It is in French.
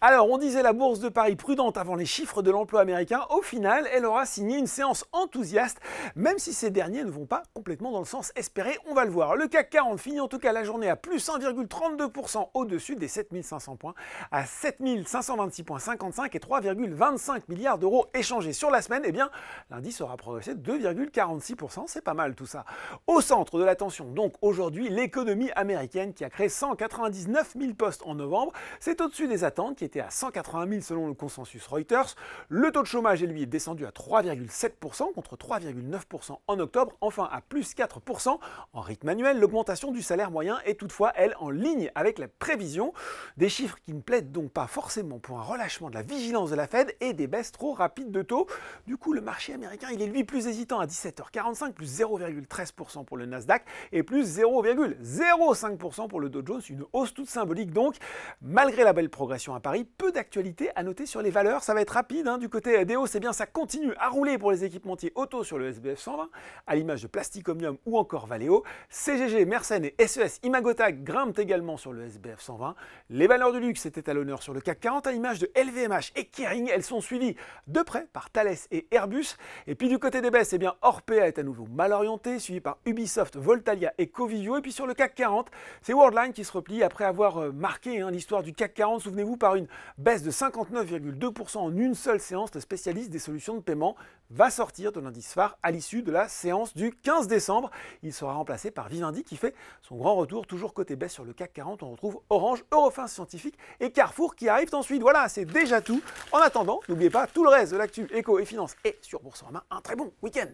Alors, on disait la bourse de Paris prudente avant les chiffres de l'emploi américain. Au final, elle aura signé une séance enthousiaste, même si ces derniers ne vont pas complètement dans le sens espéré, on va le voir. Le CAC 40 finit en tout cas la journée à plus 1,32% au-dessus des 7500 points, à 7526,55 et 3,25 milliards d'euros échangés sur la semaine. Eh bien, l'indice aura progressé de 2,46%, c'est pas mal tout ça. Au centre de l'attention, donc aujourd'hui, l'économie américaine qui a créé 199 000 postes en novembre. C'est au-dessus des attentes qui était à 180 000 selon le consensus Reuters. Le taux de chômage, lui, est descendu à 3,7% contre 3,9% en octobre. Enfin, à plus 4% en rythme annuel. L'augmentation du salaire moyen est toutefois, elle, en ligne avec la prévision. Des chiffres qui ne plaident donc pas forcément pour un relâchement de la vigilance de la Fed et des baisses trop rapides de taux. Du coup, le marché américain, il est lui plus hésitant à 17h45, plus 0,13% pour le Nasdaq et plus 0,05% pour le Dow Jones. Une hausse toute symbolique donc, malgré la belle progression à Paris. Peu d'actualité à noter sur les valeurs, ça va être rapide du côté des hausses, eh bien ça continue à rouler pour les équipementiers auto sur le SBF 120, à l'image de Plastic Omnium ou encore Valeo. CGG, Mersenne et SES Imagotag grimpent également sur le SBF 120. Les valeurs du luxe étaient à l'honneur sur le CAC 40, à l'image de LVMH et Kering. Elles sont suivies de près par Thales et Airbus. Et puis du côté des baisses, eh bien Orpea est à nouveau mal orienté, suivi par Ubisoft, Voltalia et Covivio. Et puis sur le CAC 40, c'est Worldline qui se replie après avoir marqué l'histoire du CAC 40, souvenez-vous, par une baisse de 59,2% en une seule séance. Le spécialiste des solutions de paiement va sortir de l'indice phare à l'issue de la séance du 15 décembre. Il sera remplacé par Vivendi qui fait son grand retour, toujours côté baisse sur le CAC 40. On retrouve Orange, Eurofins Scientifique et Carrefour qui arrivent ensuite. Voilà, c'est déjà tout. En attendant, n'oubliez pas tout le reste de l'actu éco et finance et sur Boursorama. Un très bon week-end.